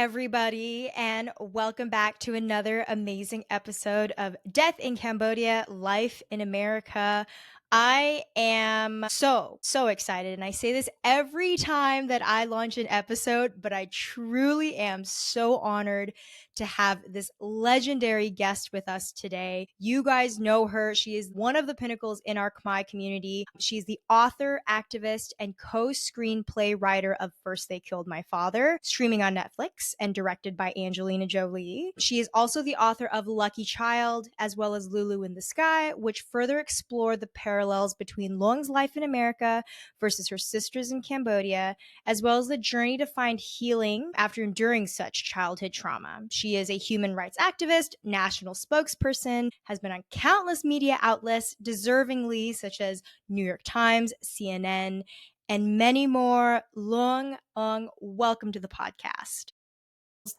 everybody, and welcome back to another amazing episode of Death in Cambodia, Life in America. I am so excited, and I say this every time that I launch an episode, but I truly am so honored to have this legendary guest with us today. You guys know her. She is one of the pinnacles in our Khmer community. She's the author, activist, and co-screenplay writer of First They Killed My Father, streaming on Netflix and directed by Angelina Jolie. She is also the author of Lucky Child, as well as Lulu in the Sky, which further explore the parallels between Loung's life in America versus her sisters in Cambodia, as well as the journey to find healing after enduring such childhood trauma. She is a human rights activist, national spokesperson, has been on countless media outlets, deservingly, such as New York Times, CNN, and many more. Loung Ung, welcome to the podcast.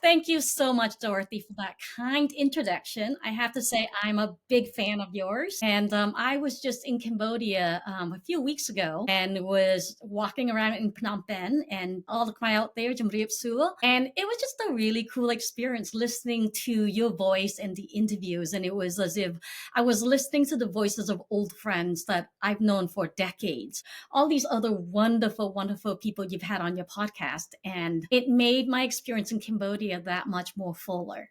Thank you so much, Dorothy, for that kind introduction. I have to say, I'm a big fan of yours. And I was just in Cambodia a few weeks ago and was walking around in Phnom Penh and all the crowd out there, Jamriap Sua. And it was just a really cool experience listening to your voice and the interviews. And it was as if I was listening to the voices of old friends that I've known for decades. All these other wonderful, wonderful people you've had on your podcast. And it made my experience in Cambodia that much more fuller.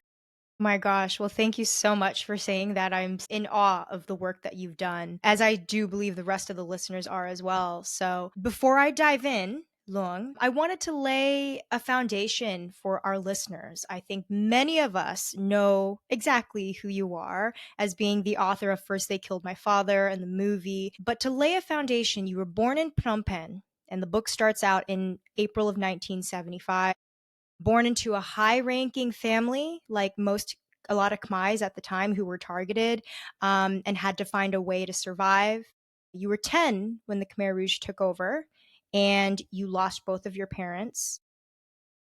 My gosh. Well, thank you so much for saying that. I'm in awe of the work that you've done, as I do believe the rest of the listeners are as well. So before I dive in, Loung, I wanted to lay a foundation for our listeners. I think many of us know exactly who you are as being the author of First They Killed My Father and the movie. But to lay a foundation, you were born in Phnom Penh, and the book starts out in April of 1975. Born into a high ranking family, like a lot of Khmers at the time who were targeted, and had to find a way to survive. You were 10 when the Khmer Rouge took over, and you lost both of your parents.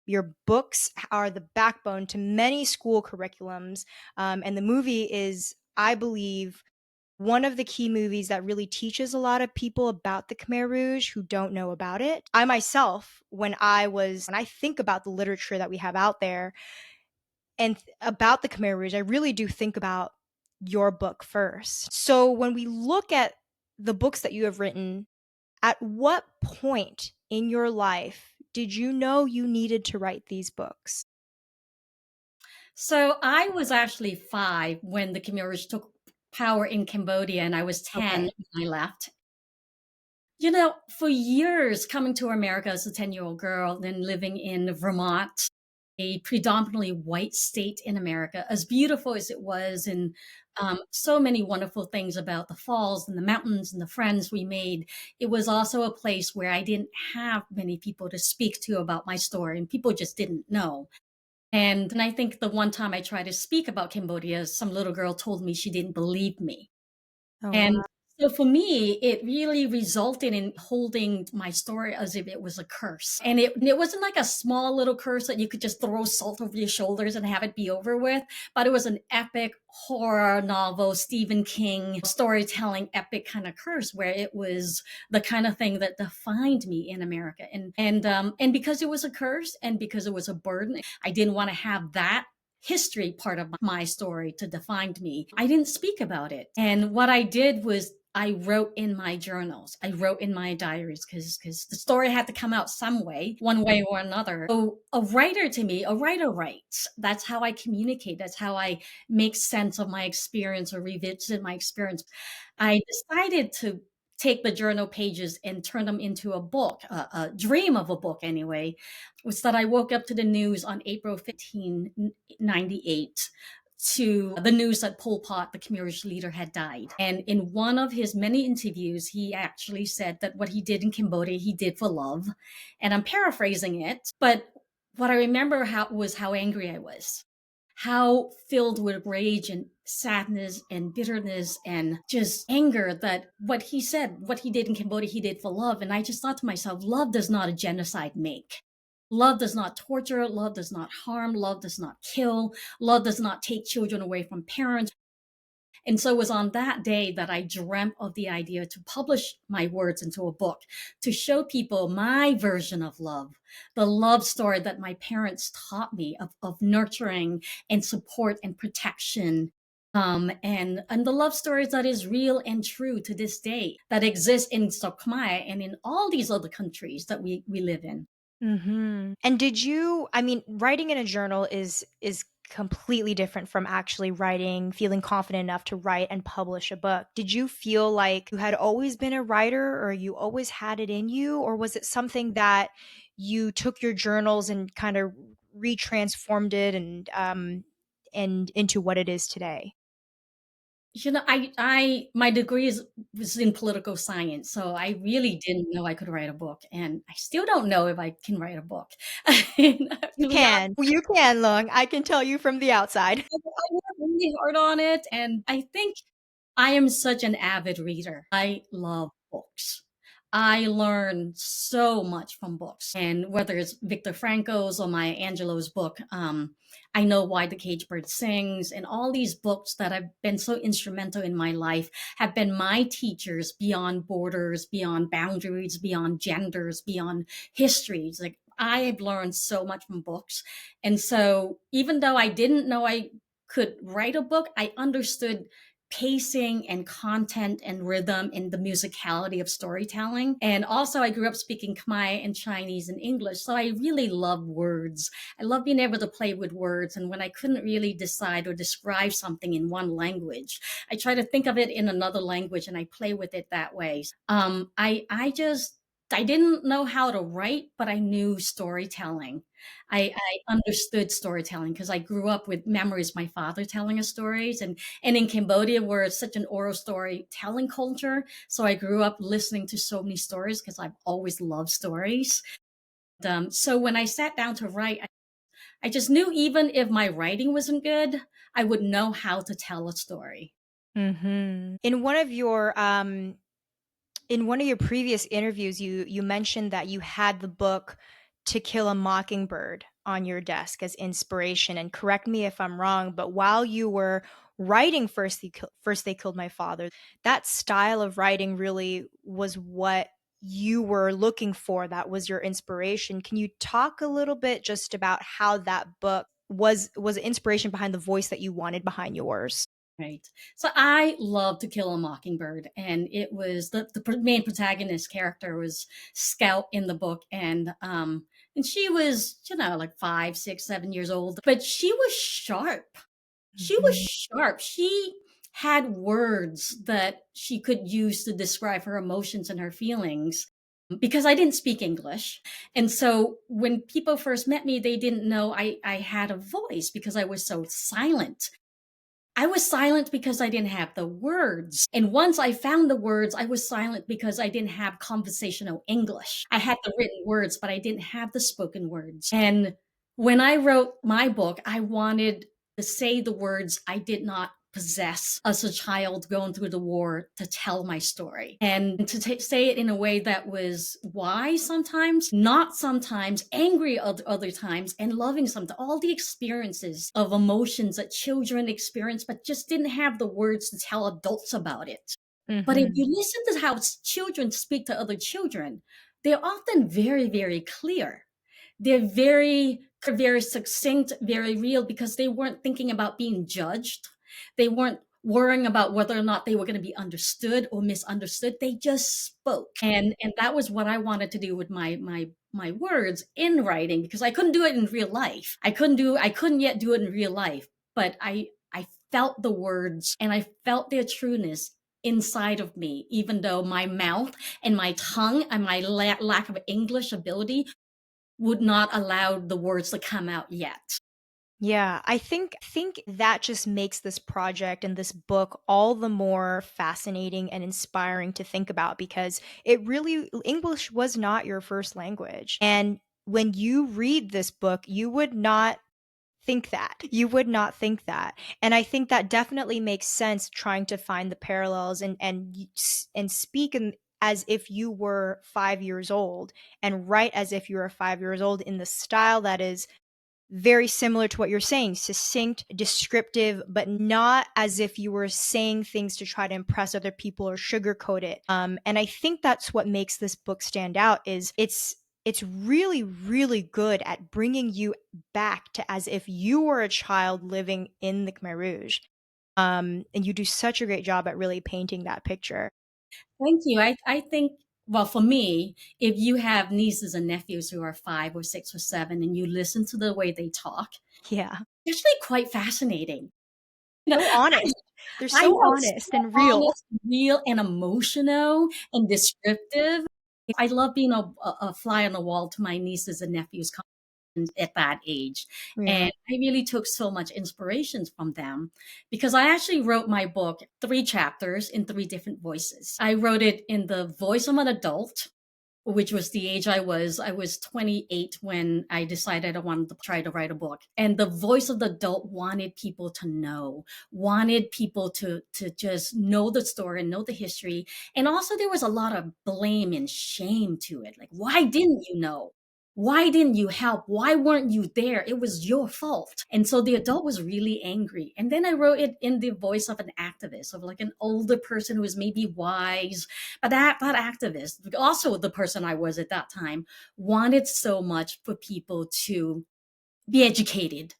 Your books are the backbone to many school curriculums, and the movie is, I believe, one of the key movies that really teaches a lot of people about the Khmer Rouge who don't know about it. I myself, when I think about the literature that we have out there and about the Khmer Rouge, I really do think about your book first. So when we look at the books that you have written, at what point in your life did you know you needed to write these books? So I was actually 5 when the Khmer Rouge took power in Cambodia, and I was 10 Okay. when I left. You know, for years coming to America as a 10-year-old girl, then living in Vermont, a predominantly white state in America, as beautiful as it was, and so many wonderful things about the falls and the mountains and the friends we made. It was also a place where I didn't have many people to speak to about my story, and people just didn't know. And I think the one time I tried to speak about Cambodia, some little girl told me she didn't believe me. Oh, And wow. so for me, it really resulted in holding my story as if it was a curse. And it wasn't like a small little curse that you could just throw salt over your shoulders and have it be over with, but it was an epic horror novel, Stephen King storytelling epic kind of curse where it was the kind of thing that defined me in America. And because it was a curse and because it was a burden, I didn't want to have that history part of my story to define me. I didn't speak about it. And what I did was I wrote in my journals. I wrote in my diaries because the story had to come out some way, one way or another. So a writer to me, a writer writes. That's how I communicate. That's how I make sense of my experience or revisit my experience. I decided to take the journal pages and turn them into a book, a dream of a book anyway, was that I woke up to the news on April 15, 98 to the news that Pol Pot, the Khmer Rouge leader, had died. And in one of his many interviews, he actually said that what he did in Cambodia, he did for love. And I'm paraphrasing it, but what I remember was how angry I was, how filled with rage and sadness and bitterness and just anger that what he said, what he did in Cambodia, he did for love. And I just thought to myself, love does not a genocide make. Love does not torture. Love does not harm. Love does not kill. Love does not take children away from parents. And so it was on that day that I dreamt of the idea to publish my words into a book, to show people my version of love, the love story that my parents taught me of nurturing and support and protection. And the love stories that is real and true to this day that exist in Khmer and in all these other countries that we live in. And did you, I mean, writing in a journal is completely different from actually writing, feeling confident enough to write and publish a book. Did you feel like you had always been a writer or you always had it in you, or was it something that you took your journals and kind of retransformed it and into what it is today? My degree was in political science, so I really didn't know I could write a book, and I still don't know if I can write a book. You To be can. You can, Lung. I can tell you from the outside. I worked really hard on it, and I think I am such an avid reader. I love books. I learn so much from books, and whether it's Viktor Frankl's or Maya Angelou's book, I know why the cage bird sings, and all these books that have been so instrumental in my life have been my teachers beyond borders, beyond boundaries, beyond genders, beyond histories. Like I have learned so much from books, and so even though I didn't know I could write a book, I understood pacing and content and rhythm and the musicality of storytelling. And also, I grew up speaking Khmer and Chinese and English. So I really love words. I love being able to play with words. And when I couldn't really decide or describe something in one language, I try to think of it in another language and I play with it that way. I didn't know how to write, but I knew storytelling. I understood storytelling because I grew up with memories, my father telling us stories, and in Cambodia, we're such an oral storytelling culture. So I grew up listening to so many stories because I've always loved stories. So when I sat down to write, I just knew even if my writing wasn't good, I would know how to tell a story. In one of your previous interviews, you mentioned that you had the book To Kill a Mockingbird on your desk as inspiration. And correct me if I'm wrong, but while you were writing First They Killed My Father, that style of writing really was what you were looking for. That was your inspiration. Can you talk a little bit just about how that book was an inspiration behind the voice that you wanted behind yours? Right. So I love To Kill a Mockingbird, and it was the main protagonist character was Scout in the book, and she was like 5, 6, 7 years old, but she was sharp. She was Mhm. sharp. She had words that she could use to describe her emotions and her feelings. Because I didn't speak English. And so when people first met me, they didn't know I had a voice because I was so silent. I was silent because I didn't have the words. And once I found the words, I was silent because I didn't have conversational English. I had the written words, but I didn't have the spoken words. And when I wrote my book, I wanted to say the words I did not possess as a child going through the war to tell my story and to say it in a way that was wise sometimes, not sometimes, angry other times, and loving sometimes. All the experiences of emotions that children experience, but just didn't have the words to tell adults about it. But if you Mhm. listen to how children speak to other children, they're often very, very clear. They're very succinct, very real because they weren't thinking about being judged. They weren't worrying about whether or not they were going to be understood or misunderstood. They just spoke. And that was what I wanted to do with my words in writing because I couldn't do it in real life. I couldn't yet do it in real life, but I felt the words and I felt their trueness inside of me, even though my mouth and my tongue and my lack of English ability would not allow the words to come out yet. Yeah, I think that just makes this project and this book all the more fascinating and inspiring to think about because it really English was not your first language. And when you read this book, you would not think that. You would not think that. And I think that definitely makes sense trying to find the parallels and speak as if you were 5 years old and write as if you were 5 years old in the style that is very similar to what you're saying, succinct, descriptive, but not as if you were saying things to try to impress other people or sugarcoat it. And I think that's what makes this book stand out is it's really, really good at bringing you back to as if you were a child living in the Khmer Rouge. And you do such a great job at really painting that picture. Thank you. I think, well, for me, if you have nieces and nephews who are 5 or 6 or 7 and you listen to the way they talk, Yeah. it's actually quite fascinating. You know, So honest. They're I so know, honest so and real. honest, real, and emotional and descriptive. I love being a fly on the wall to my nieces and nephews at that age. Yeah. And I really took so much inspiration from them because I actually wrote my book, 3 chapters in 3 different voices. I wrote it in the voice of an adult, which was the age I was. I was 28 when I decided I wanted to try to write a book. And the voice of the adult wanted people to know, wanted people to just know the story and know the history. And also there was a lot of blame and shame to it. Like, why didn't you know? Why didn't you help? Why weren't you there? It was your fault. And so the adult was really angry. And then I wrote it in the voice of an activist, of like an older person who was maybe wise, but that activist, also the person I was at that time, wanted so much for people to be educated.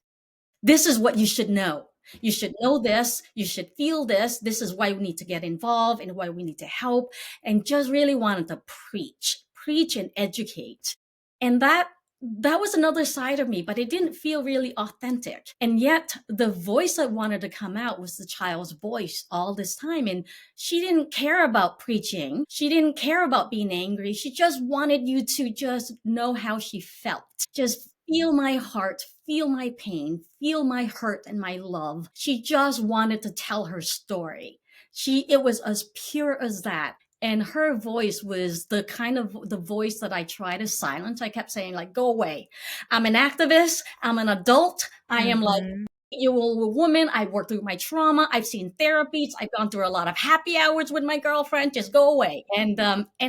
This is what you should know. You should know this. You should feel this. This is why we need to get involved and why we need to help. And just really wanted to preach and educate. And that was another side of me, but it didn't feel really authentic. And yet the voice that wanted to come out was the child's voice all this time. And she didn't care about preaching. She didn't care about being angry. She just wanted you to just know how she felt. Just feel my heart, feel my pain, feel my hurt and my love. She just wanted to tell her story. It was as pure as that. And her voice was the kind of the voice that I try to silence. I kept saying, like, go away. I'm an activist. I'm an adult. I am like Mhm. 8-year-old woman. I've worked through my trauma. I've seen therapies. I've gone through a lot of happy hours with my girlfriend. Just go away. And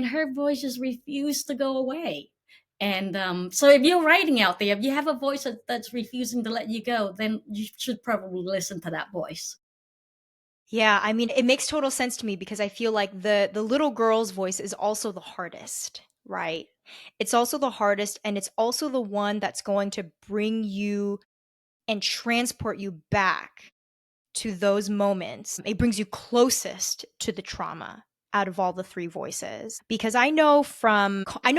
her voice just refused to go away. And so if you're writing out there, if you have a voice that's refusing to let you go, then you should probably listen to that voice. Yeah, I mean, it makes total sense to me because I feel like the little girl's voice is also the hardest, right? It's also the hardest, and it's also the one that's going to bring you and transport you back to those moments. It brings you closest to the trauma out of all the three voices. Because I know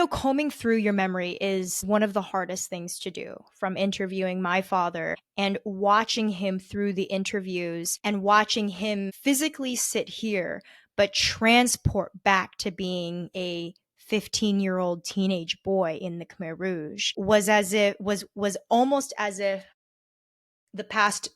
combing through your memory is one of the hardest things to do, from interviewing my father and watching him through the interviews and watching him physically sit here, but transport back to being a 15-year-old teenage boy in the Khmer Rouge was almost as if the past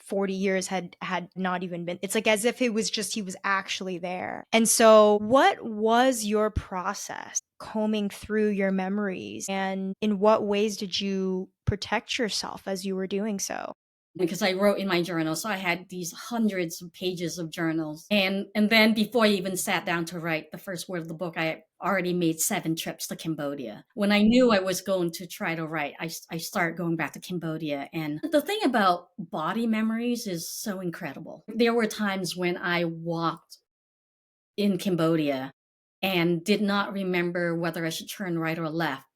40 years had not even been. It's like as if it was just he was actually there. And so what was your process combing through your memories, and in what ways did you protect yourself as you were doing so? Because I wrote in my journal. So I had these hundreds of pages of journals. And then before I even sat down to write the first word of the book, I already made 7 trips to Cambodia. When I knew I was going to try to write, I started going back to Cambodia. And the thing about body memories is so incredible. There were times when I walked in Cambodia and did not remember whether I should turn right or left,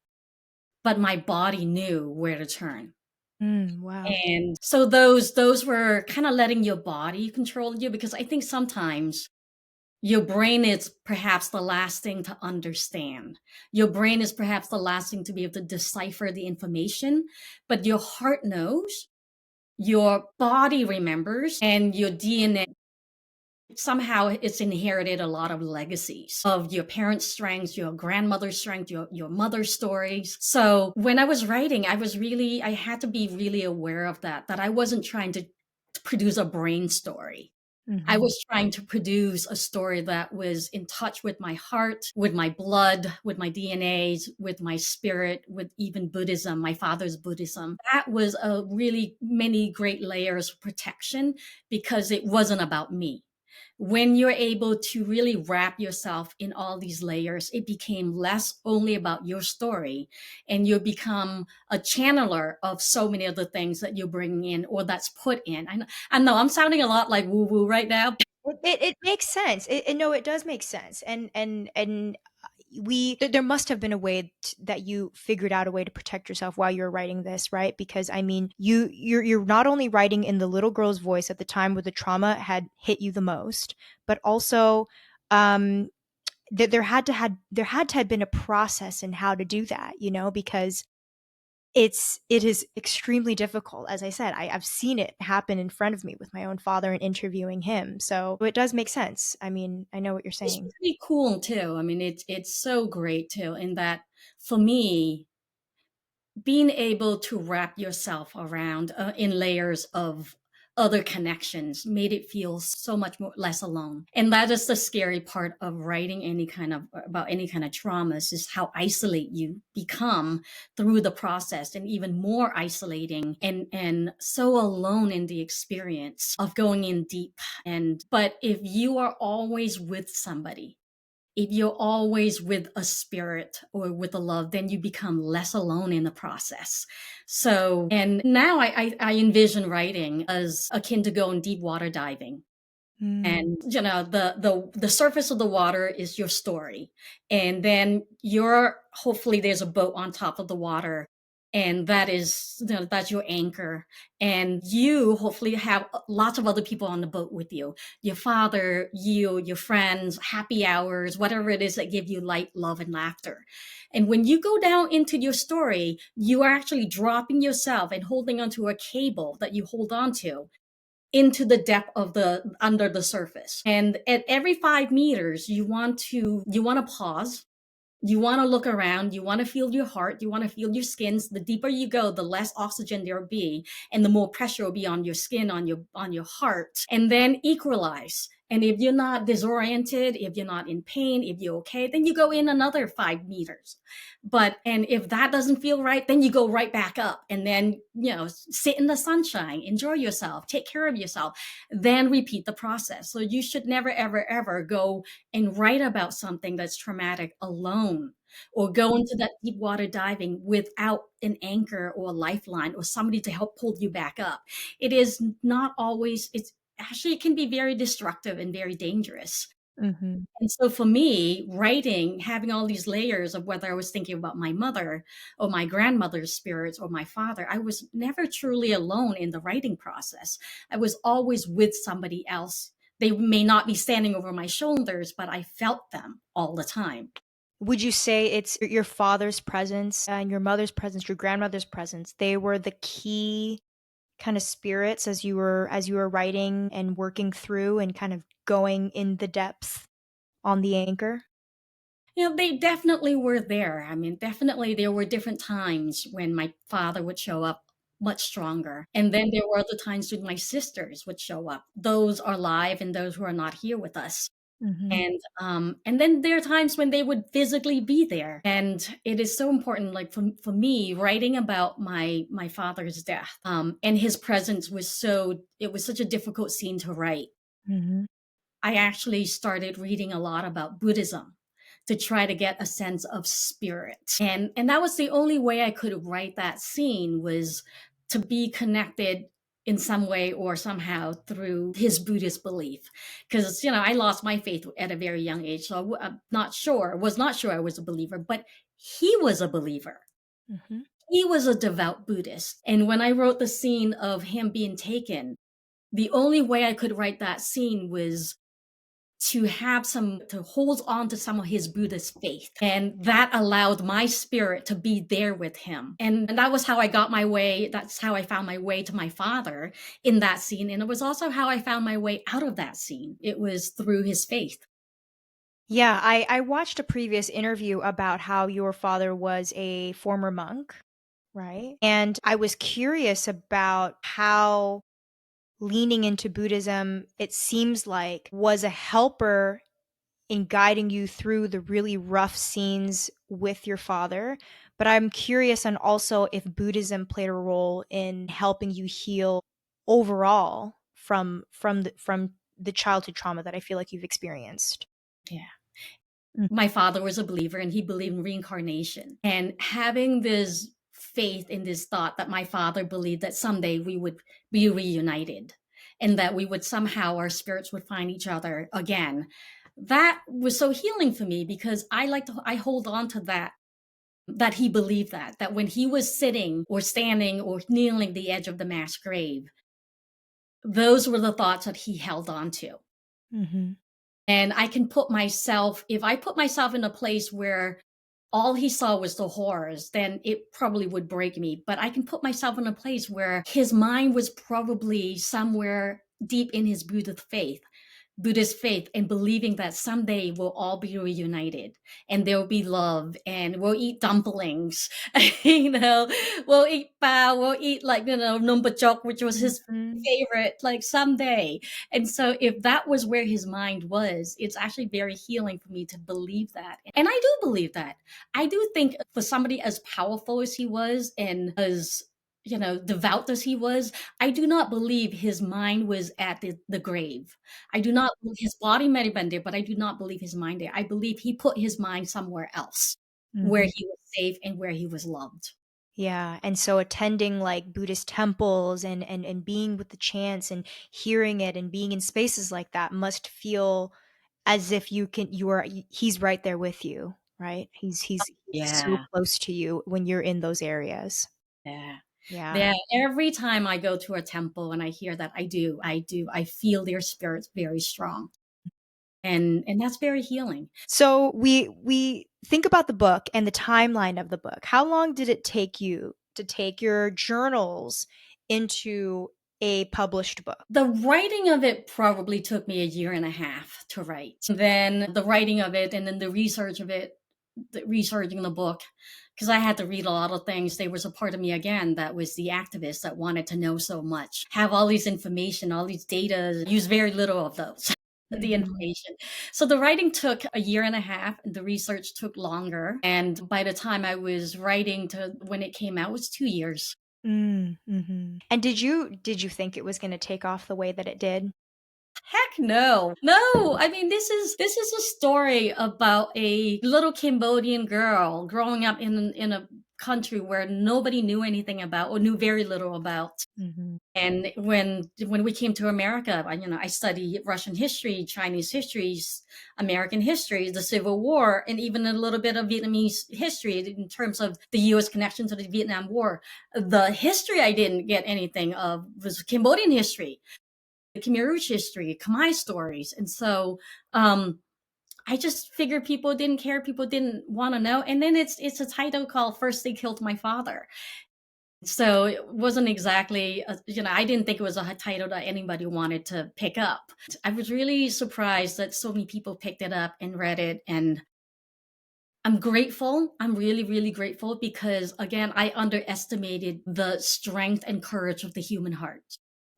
but my body knew where to turn. Wow. And so those were kind of letting your body control you, because I think sometimes your brain is perhaps the last thing to understand. Your brain is perhaps the last thing to be able to decipher the information, but your heart knows, your body remembers, and your DNA somehow it's inherited a lot of legacies of your parents' strengths, your grandmother's strength, your mother's stories. So when I was writing, I had to be really aware of that I wasn't trying to produce a brain story. I Mhm. was trying to produce a story that was in touch with my heart, with my blood, with my DNAs, with my spirit, with even Buddhism, my father's Buddhism. That was a really many great layers of protection because it wasn't about me. When you're able to really wrap yourself in all these layers, it became less only about your story, and you become a channeler of so many of the things that you're bringing in or that's put in. I know I'm sounding a lot like woo woo right now. It makes sense. No, it does make sense. And there must have been a way that you figured out a way to protect yourself while you're writing this, right? Because I mean, you're not only writing in the little girl's voice at the time where the trauma had hit you the most, but also um there had to have been a process in how to do that, because it is extremely difficult. As I said, I've seen it happen in front of me with my own father and interviewing him. So it does make sense. I mean, I know what you're It's saying. pretty cool too. I mean, it's so great too in that for me, being able to wrap yourself around in layers of other connections made it feel so much more less alone. And that is the scary part of writing any kind of about any kind of traumas, is how isolate you become through the process, and even more isolating and so alone in the experience of going in deep. And but if you are always with somebody, if you're always with a spirit or with a love, then you become less alone in the process. So, and now I envision writing as akin to going deep water diving. Mm. And the surface of the water is your story, and then you're hopefully there's a boat on top of the water, and that is that's your anchor, and you hopefully have lots of other people on the boat with you, your father, you, your friends, happy hours, whatever it is that give you light, love, and laughter. And when you go down into your story, you are actually dropping yourself and holding onto a cable that you hold on to into the depth of the under the surface. And at every 5 meters, you want to pause, you want to look around, you want to feel your heart, you want to feel your skins. The deeper you go, the less oxygen there'll be, and the more pressure will be on your skin, on your heart, and then equalize. And if you're not disoriented, if you're not in pain, if you're okay, then you go in another 5 meters. And if that doesn't feel right, then you go right back up, and then sit in the sunshine, enjoy yourself, take care of yourself, then repeat the process. So you should never ever ever go and write about something that's traumatic alone, or go into that deep water diving without an anchor or a lifeline or somebody to help pull you back up. It is not always, it's actually, it can be very destructive and very dangerous. Mhm. And so for me, writing, having all these layers of whether I was thinking about my mother or my grandmother's spirits or my father, I was never truly alone in the writing process. I was always with somebody else. They may not be standing over my shoulders, but I felt them all the time. Would you say it's your father's presence and your mother's presence, your grandmother's presence, they were the key kind of spirits as you were writing and working through and kind of going in the depth on the anchor? They definitely were there. I mean, definitely there were different times when my father would show up much stronger. And then there were other times when my sisters would show up. Those are live and those who are not here with us. Mhm. And then there are times when they would physically be there. And it is so important, like for me, writing about my father's death, and his presence it was such a difficult scene to write. Mhm. I actually started reading a lot about Buddhism to try to get a sense of spirit. And that was the only way I could write that scene, was to be connected in some way or somehow through his Buddhist belief. Because, I lost my faith at a very young age. So I'm not sure, was not sure I was a believer, but he was a believer. Mhm. He was a devout Buddhist. And when I wrote the scene of him being taken, the only way I could write that scene was to hold on to some of his Buddhist faith. And that allowed my spirit to be there with him. And that was how I got my way. That's how I found my way to my father in that scene. And it was also how I found my way out of that scene. It was through his faith. Yeah, I watched a previous interview about how your father was a former monk, right? And I was curious about how leaning into Buddhism, it seems like, was a helper in guiding you through the really rough scenes with your father. But I'm curious on also if Buddhism played a role in helping you heal overall from the childhood trauma that I feel like you've experienced. Yeah. Mm. My father was a believer and he believed in reincarnation. And having this faith in this thought that my father believed that someday we would be reunited and that we would somehow, our spirits would find each other again. That was so healing for me because I hold on to that, that he believed that when he was sitting or standing or kneeling at the edge of the mass grave, those were the thoughts that he held on to. Mhm. And I can put myself, if I put myself in a place where all he saw was the horrors, then it probably would break me. But I can put myself in a place where his mind was probably somewhere deep in his Buddhist faith, and believing that someday we'll all be reunited and there will be love and we'll eat dumplings, you know, we'll eat bao, we'll eat like, numbachok, which was his Mhm. favorite, like someday. And so if that was where his mind was, it's actually very healing for me to believe that. And I do believe that. I do think for somebody as powerful as he was and as, devout as he was, I do not believe his mind was at the grave. I do not believe his body might have been there, but I do not believe his mind there. I believe he put his mind somewhere else where Mhm. he was safe and where he was loved. Yeah, and so attending, like, Buddhist temples and being with the chants and hearing it and being in spaces like that must feel as if you are he's right there with you, right? He's so Yeah, close to you when you're in those areas. yeah. Yeah. Yeah, every time I go to a temple and I hear that, I feel their spirits very strong, and that's very healing. So we think about the book and the timeline of the book. How long did it take you to take your journals into a published book? The writing of it probably took me a year and a half to write. Then the writing of it and then the research of it, researching the book, because I had to read a lot of things. There was a part of me again that was the activist that wanted to know so much, have all these information, all these data, use very little of those. The Mhm. information. So the writing took a year and a half, and the research took longer. And by the time I was writing to when it came out, it was 2 years. Mhm. And did you think it was gonna take off the way that it did? Heck no. No. I mean, this is a story about a little Cambodian girl growing up in a country where nobody knew anything about or knew very little about. Mhm. And when we came to America, I studied Russian history, Chinese histories, American history, the Civil War, and even a little bit of Vietnamese history in terms of the U.S. connection to the Vietnam War. The history I didn't get anything of was Cambodian history, the Khmer Rouge history, Khmer stories. And so I just figured people didn't care, people didn't want to know. And then it's a title called First They Killed My Father. So it wasn't exactly, I didn't think it was a title that anybody wanted to pick up. I was really surprised that so many people picked it up and read it. And I'm grateful. I'm really, really grateful because, again, I underestimated the strength and courage of the human heart.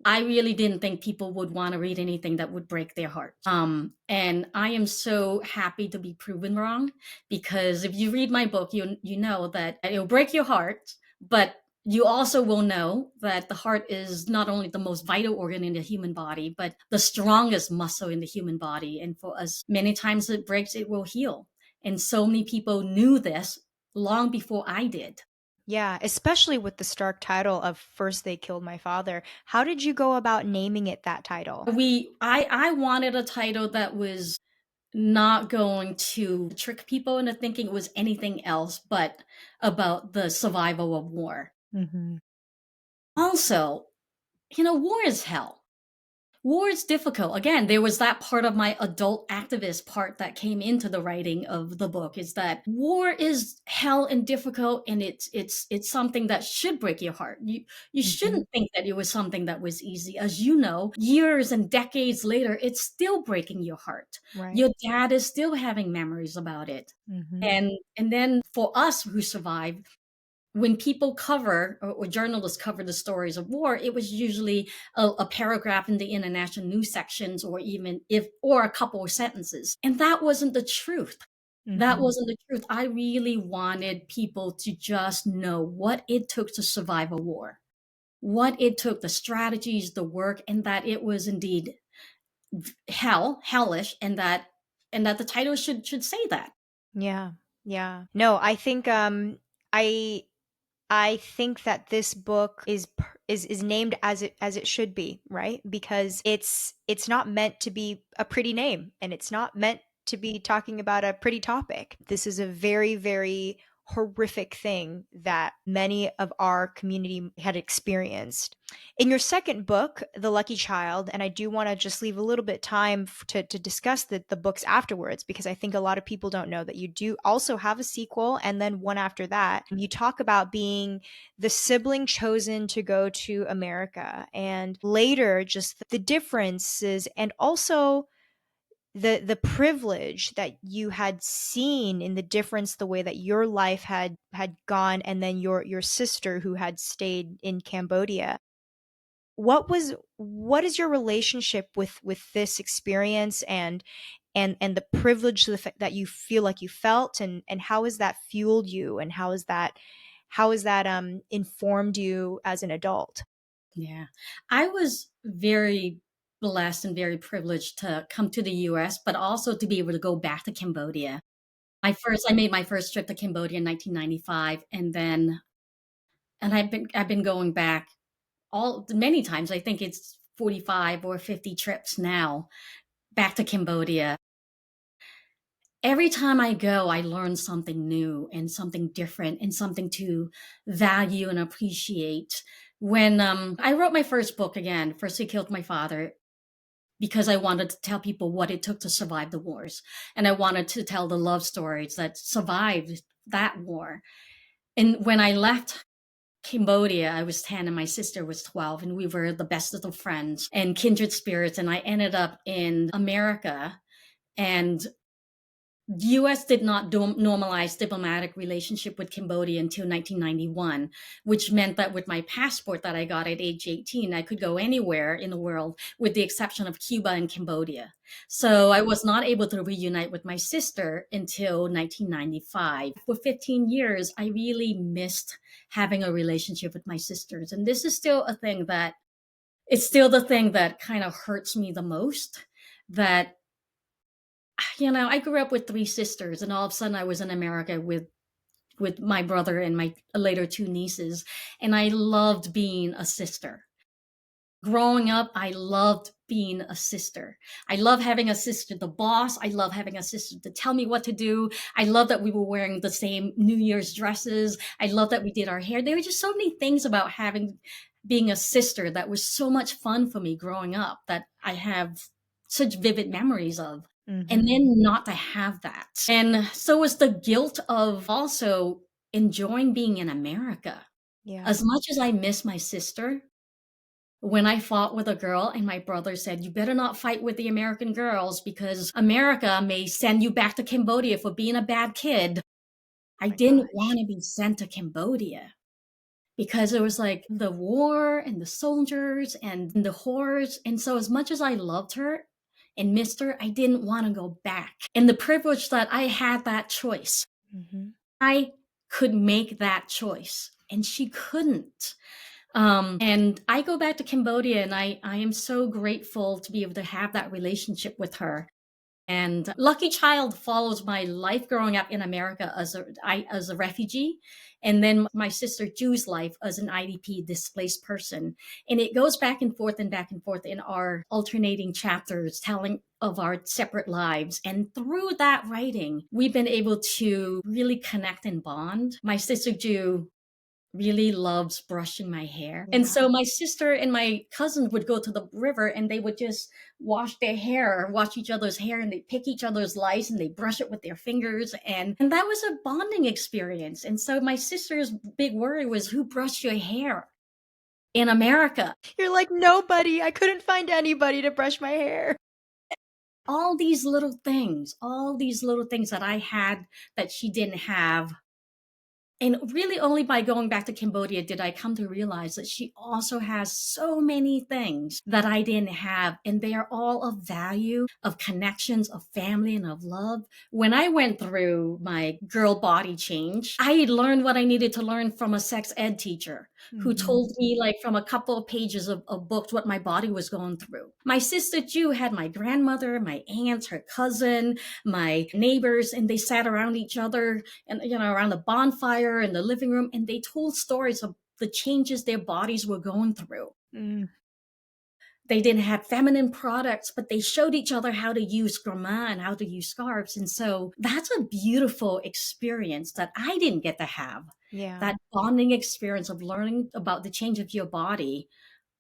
I really didn't think people would want to read anything that would break their heart. And I am so happy to be proven wrong because if you read my book, you know that it'll break your heart, but you also will know that the heart is not only the most vital organ in the human body, but the strongest muscle in the human body. And for us, many times it breaks, it will heal. And so many people knew this long before I did. Yeah, especially with the stark title of First They Killed My Father. How did you go about naming it that title? I wanted a title that was not going to trick people into thinking it was anything else but about the survival of war. Mhm. Also, war is hell. War is difficult. Again, there was that part of my adult activist part that came into the writing of the book is that war is hell and difficult, and it's something that should break your heart. You Mhm. shouldn't think that it was something that was easy. As you know, years and decades later, it's still breaking your heart. Right. Your dad is still having memories about it. Mhm. And then for us who survived, when people cover or journalists cover the stories of war, it was usually a paragraph in the international news sections, or even if or a couple of sentences, and that wasn't the truth. That Mhm. wasn't the truth. I really wanted people to just know what it took to survive a war, what it took, the strategies, the work, and that it was indeed hellish, and that the title should say that. Yeah. Yeah. No, I think I I think that this book is named as it should be, right? Because it's not meant to be a pretty name, and it's not meant to be talking about a pretty topic. This is a very, very horrific thing that many of our community had experienced. In your second book, The Lucky Child, and I do want to just leave a little bit time to discuss the books afterwards, because I think a lot of people don't know that you do also have a sequel and then one after that. You talk about being the sibling chosen to go to America, and later just the differences, and also the privilege that you had seen in the difference, the way that your life had gone, and then your sister who had stayed in Cambodia. What is your relationship with this experience, and the privilege that you feel like you felt, and how has that fueled you, and how has that informed you as an adult? Yeah. I was very blessed and very privileged to come to the US, but also to be able to go back to Cambodia. I made my first trip to Cambodia in 1995, and I've been going back all many times. I think it's 45 or 50 trips now back to Cambodia. Every time I go, I learn something new and something different and something to value and appreciate. When I wrote my first book again, First I Killed My Father, because I wanted to tell people what it took to survive the wars. And I wanted to tell the love stories that survived that war. And when I left Cambodia, I was 10 and my sister was 12, and we were the best of friends and kindred spirits. And I ended up in America, and the US did not normalize diplomatic relationship with Cambodia until 1991, which meant that with my passport that I got at age 18, I could go anywhere in the world with the exception of Cuba and Cambodia. So I was not able to reunite with my sister until 1995. For 15 years, I really missed having a relationship with my sisters. And this is still a thing that it's still the thing that kind of hurts me the most, that I grew up with three sisters, and all of a sudden I was in America with my brother and my later two nieces, and I loved being a sister. Growing up, I loved being a sister. I love having a sister, the boss. I love having a sister to tell me what to do. I love that we were wearing the same New Year's dresses. I love that we did our hair. There were just so many things about having being a sister that was so much fun for me growing up that I have such vivid memories of. And Hmm. then not to have that. And so was the guilt of also enjoying being in America. Yeah. As much as I miss my sister, when I fought with a girl and my brother said, "You better not fight with the American girls because America may send you back to Cambodia for being a bad kid." I My didn't gosh. want to be sent to Cambodia because it was like the war and the soldiers and the horrors. And so, as much as I loved her and missed her, I didn't want to go back. And the privilege that I had that choice, Hmm. I could make that choice and she couldn't. And I go back to Cambodia, and I am so grateful to be able to have that relationship with her. And Lucky Child follows my life growing up in America as a refugee, and then my sister Ju's life as an IDP displaced person. And it goes back and forth in our alternating chapters, telling of our separate lives. And through that writing, we've been able to really connect and bond. My sister Ju really loves brushing my hair. And Yeah. so my sister and my cousin would go to the river and they would just wash their hair, wash each other's hair, and they pick each other's lice and they brush it with their fingers. And that was a bonding experience. And so my sister's big worry was, who brushed your hair in America? You're like, nobody. I couldn't find anybody to brush my hair. All these little things that I had that she didn't have. And really, only by going back to Cambodia did I come to realize that she also has so many things that I didn't have. And they are all of value, of connections, of family, and of love. When I went through my girl body change, I learned what I needed to learn from a sex ed teacher. who Mhm. told me, like, from a couple of pages of books what my body was going through. My sister too had my grandmother, my aunts, her cousin, my neighbors, and they sat around each other and, around the bonfire in the living room, and they told stories of the changes their bodies were going through. Mm. They didn't have feminine products, but they showed each other how to use grama and how to use scarves. And so that's a beautiful experience that I didn't get to have. Yeah. That bonding experience of learning about the change of your body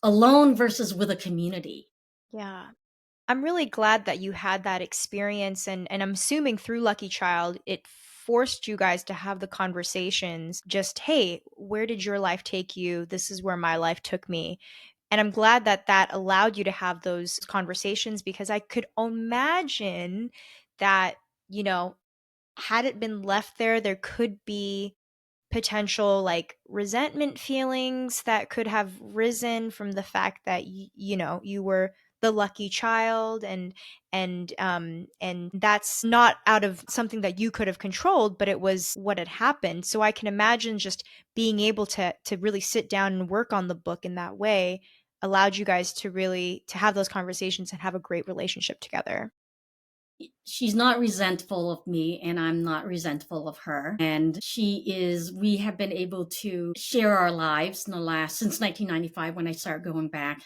alone versus with a community. Yeah. I'm really glad that you had that experience, and I'm assuming through Lucky Child it forced you guys to have the conversations, just, "Hey, where did your life take you? This is where my life took me." And I'm glad that that allowed you to have those conversations, because I could imagine that, you know, had it been left there, there could be potential, like, resentment feelings that could have risen from the fact that you were the lucky child, and that's not out of something that you could have controlled, but it was what had happened. So I can imagine just being able to really sit down and work on the book in that way allowed you guys to really to have those conversations and have a great relationship together. She's not resentful of me, and I'm not resentful of her. And we have been able to share our lives in the last, since 1995 when I started going back.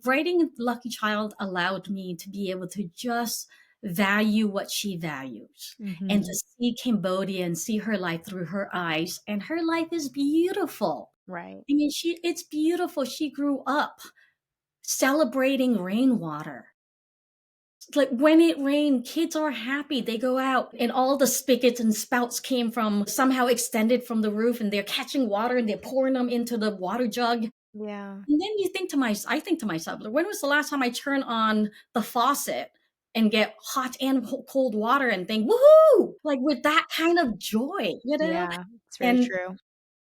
Writing Lucky Child allowed me to be able to just value what she values and Mm-hmm. to see Cambodia and see her life through her eyes. And her life is beautiful. Right. I mean, it's beautiful. She grew up celebrating rainwater. Like when it rained, kids are happy. They go out and all the spigots and spouts came from somehow extended from the roof, and they're catching water and they're pouring them into the water jug. Yeah. And then I think to myself, like, when was the last time I turn on the faucet and get hot and cold water and think, woohoo, like with that kind of joy, Yeah. It's very And true.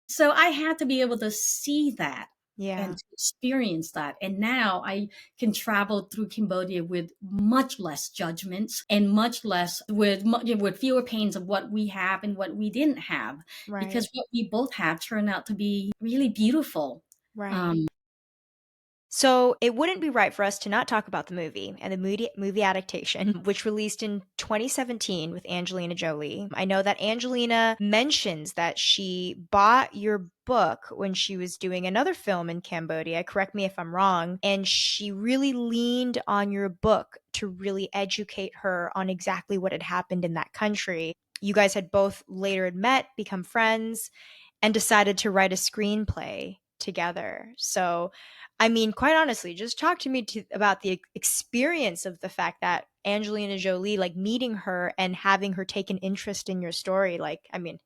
so I had to be able to see that and Yeah. to experience that. And now I can travel through Cambodia with much less judgments and much less with fewer pains of what we have and what we didn't have, Right. because what we both have turned out to be really beautiful. Right. Um, So it wouldn't be right for us to not talk about the movie and the movie adaptation, which released in 2017 with Angelina Jolie. I know that Angelina mentions that she bought your book when she was doing another film in Cambodia. Correct me if I'm wrong. And she really leaned on your book to really educate her on exactly what had happened in that country. You guys had both later had met, become friends, and decided to write a screenplay together. So, I mean, quite honestly, just talk to me about the experience of the fact that Angelina Jolie, like meeting her and having her take an interest in your story. Like, I mean,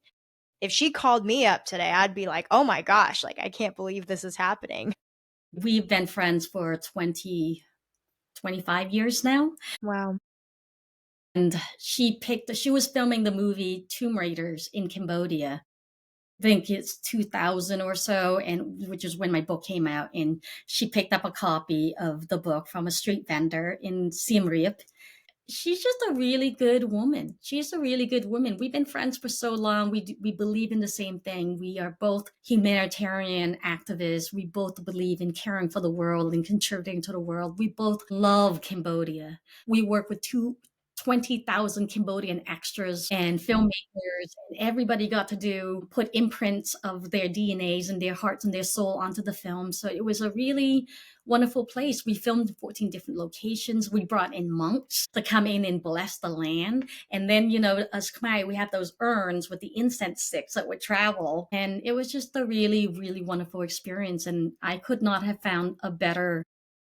if she called me up today, I'd be like, oh my gosh, like, I can't believe this is happening. we've been friends for 25 years now. Wow. And she was filming the movie Tomb Raiders in Cambodia. I think it's 2000 or so, and which is when my book came out. And she picked up a copy of the book from a street vendor in Siem Reap. She's just a really good woman. She's a really good woman. We've been friends for so long. We believe in the same thing. We are both humanitarian activists. We both believe in caring for the world and contributing to the world. We both love Cambodia. We work with 20,000 Cambodian extras and filmmakers, and everybody got to put imprints of their DNAs and their hearts and their soul onto the film. So it was a really wonderful place. We filmed in 14 different locations. We brought in monks to come in and bless the land. And then, as Khmer, we have those urns with the incense sticks that would travel. And it was just a really, really wonderful experience. And I could not have found a better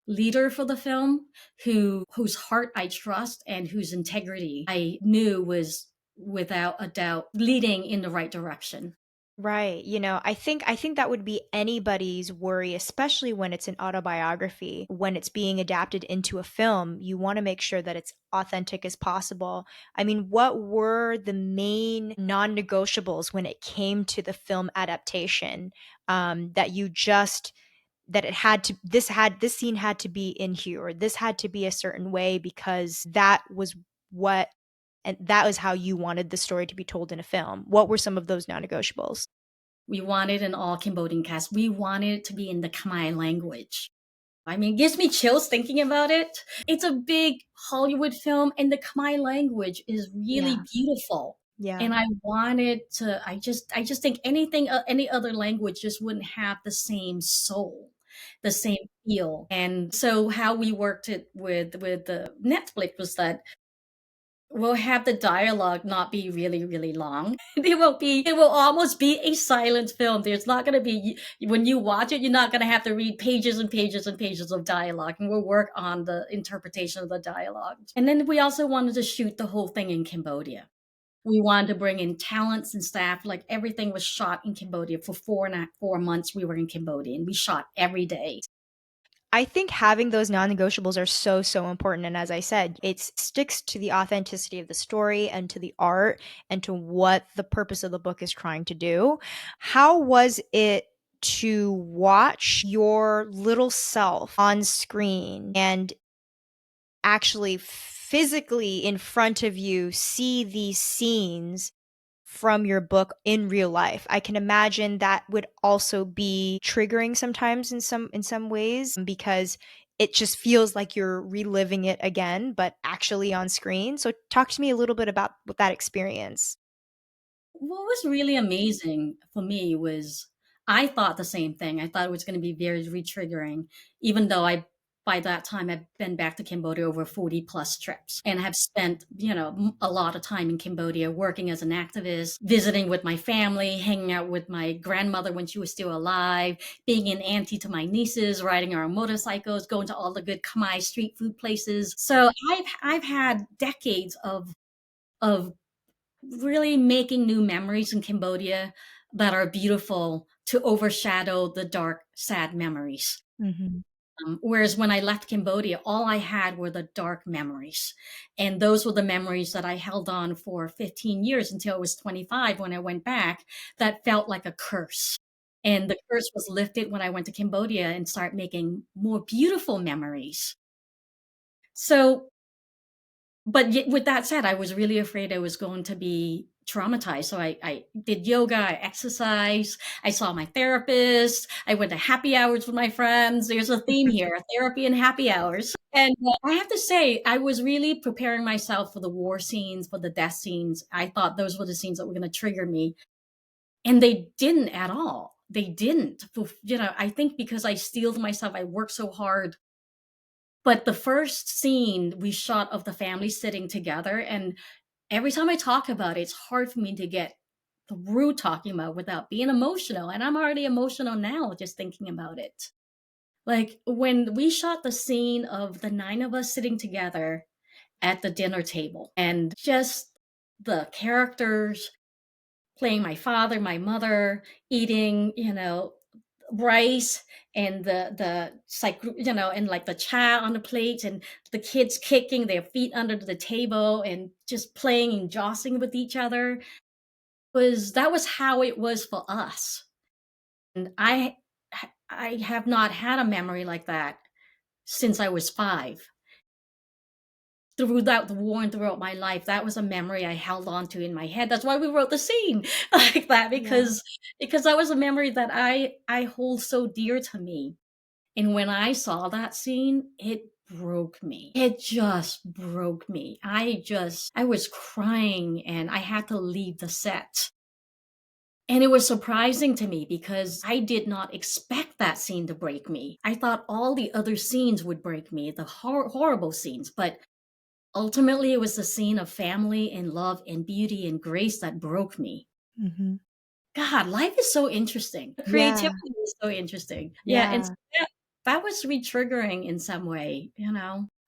leader for the film, whose heart I trust and whose integrity I knew was without a doubt leading in the right direction. Right. I think that would be anybody's worry, especially when it's an autobiography. When it's being adapted into a film, you want to make sure that it's authentic as possible. I mean, what were the main non-negotiables when it came to the film adaptation? That you just that it had to this scene had to be in here, or this had to be a certain way because that was what and that was how you wanted the story to be told in a film. What were some of those non-negotiables? We wanted an all Cambodian cast. We wanted it to be in the Khmer language. I mean, it gives me chills thinking about it. It's a big Hollywood film, and the Khmer language is really Yeah. beautiful. Yeah. And I wanted to. I just think any other language just wouldn't have the same soul, the same feel. And so, how we worked it with the Netflix was that we'll have the dialogue not be really, really long. It will almost be a silent film. There's not going to be, when you watch it, you're not going to have to read pages and pages and pages of dialogue. And we'll work on the interpretation of the dialogue. And then we also wanted to shoot the whole thing in Cambodia. We wanted to bring in talents and staff. Like everything was shot in Cambodia for 4 months. We were in Cambodia and we shot every day. I think having those non-negotiables are so, so important. And as I said, it sticks to the authenticity of the story and to the art and to what the purpose of the book is trying to do. How was it to watch your little self on screen and actually physically in front of you see these scenes from your book in real life? I can imagine that would also be triggering sometimes in some ways because it just feels like you're reliving it again, but actually on screen. So talk to me a little bit about what that experience. What was really amazing for me was I thought the same thing. I thought it was going to be very re-triggering, even though by that time I've been back to Cambodia over 40 plus trips and have spent, a lot of time in Cambodia working as an activist, visiting with my family, hanging out with my grandmother when she was still alive, being an auntie to my nieces, riding our motorcycles, going to all the good Khmer street food places. So I've had decades of really making new memories in Cambodia that are beautiful to overshadow the dark, sad memories. Mhm. Whereas when I left Cambodia, all I had were the dark memories. And those were the memories that I held on for 15 years until I was 25 when I went back, that felt like a curse. And the curse was lifted when I went to Cambodia and started making more beautiful memories. So but yet, with that said, I was really afraid I was going to be traumatized. So I did yoga, I exercised, I saw my therapist, I went to happy hours with my friends. There's a theme here, therapy and happy hours. And I have to say, I was really preparing myself for the war scenes, for the death scenes. I thought those were the scenes that were going to trigger me. And they didn't at all. They didn't. I think because I steeled myself, I worked so hard, but the first scene we shot of the family sitting together, and every time I talk about it, it's hard for me to get through talking about it without being emotional. And I'm already emotional now just thinking about it. Like when we shot the scene of the nine of us sitting together at the dinner table and just the characters playing my father, my mother, eating, rice and and like the cha on the plate and the kids kicking their feet under the table and just playing and jostling with each other was that was how it was for us. And I have not had a memory like that since I was 5. Throughout the war and throughout my life, that was a memory I held on to in my head. That's why we wrote the scene like that, Yeah. because that was a memory that I hold so dear to me. And when I saw that scene, it broke me. It just broke me. I was crying and I had to leave the set. And it was surprising to me because I did not expect that scene to break me. I thought all the other scenes would break me, the horrible scenes, but ultimately it was the scene of family and love and beauty and grace that broke me. Mhm. God, life is so interesting. Yeah. Creativity is so interesting. Yeah, and so Yeah. that was re-triggering in some way.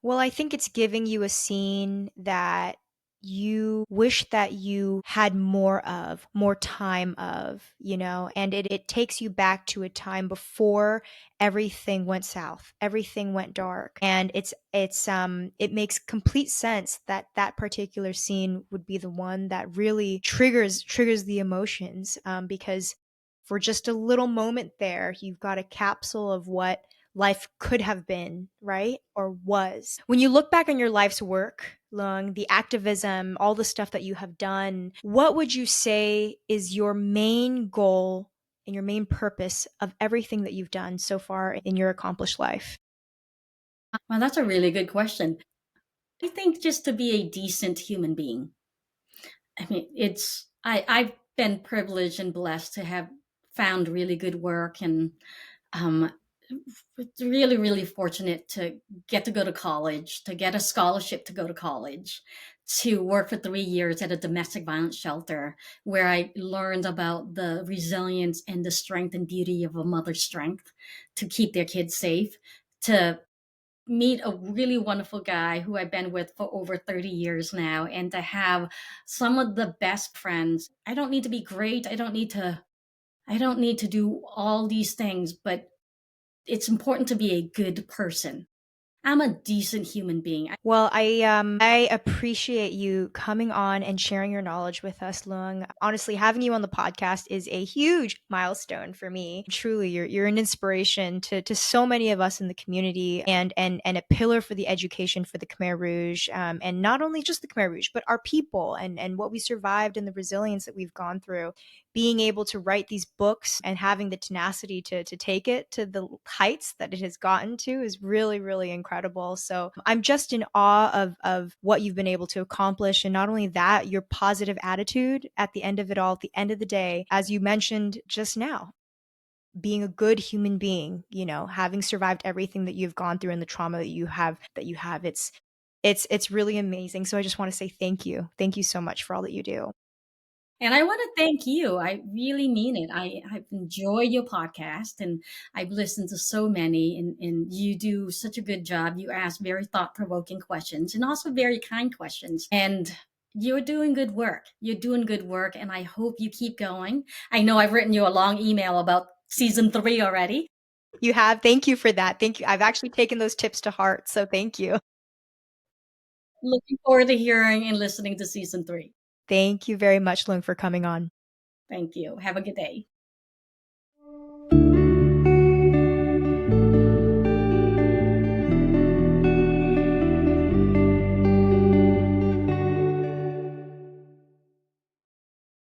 Well, I think it's giving you a scene that you wish that you had more time of, and it takes you back to a time before everything went south, everything went dark. And it makes complete sense that that particular scene would be the one that really triggers the emotions, because for just a little moment there, you've got a capsule of what life could have been, right? Or was. When you look back on your life's work, Lung, the activism, all the stuff that you have done, what would you say is your main goal and your main purpose of everything that you've done so far in your accomplished life? Well, that's a really good question. I think just to be a decent human being. I mean, I've been privileged and blessed to have found really good work, and um, really, really fortunate to get to go to college, to get a scholarship to go to college, to work for 3 years at a domestic violence shelter where I learned about the resilience and the strength and beauty of a mother's strength to keep their kids safe, to meet a really wonderful guy who I've been with for over 30 years now, and to have some of the best friends. I don't need to be great. I don't need to do all these things, but it's important to be a good person. I'm a decent human being. Well, I appreciate you coming on and sharing your knowledge with us, Lung. Honestly, having you on the podcast is a huge milestone for me. Truly, you're an inspiration to so many of us in the community, and a pillar for the education for the Khmer Rouge, and not only just the Khmer Rouge, but our people and what we survived and the resilience that we've gone through. Being able to write these books and having the tenacity to take it to the heights that it has gotten to is really, really incredible. So I'm just in awe of what you've been able to accomplish. And not only that, your positive attitude at the end of it all, at the end of the day, as you mentioned just now, being a good human being, having survived everything that you've gone through and the trauma that you have, it's really amazing. So I just want to say thank you. Thank you so much for all that you do. And I want to thank you. I really mean it. I enjoy your podcast, and I've listened to so many, and you do such a good job. You ask very thought provoking questions and also very kind questions. And you're doing good work. You're doing good work. And I hope you keep going. I know I've written you a long email about season 3 already. You have. Thank you for that. Thank you. I've actually taken those tips to heart. So thank you. Looking forward to hearing and listening to season 3. Thank you very much, Lung, for coming on. Thank you. Have a good day.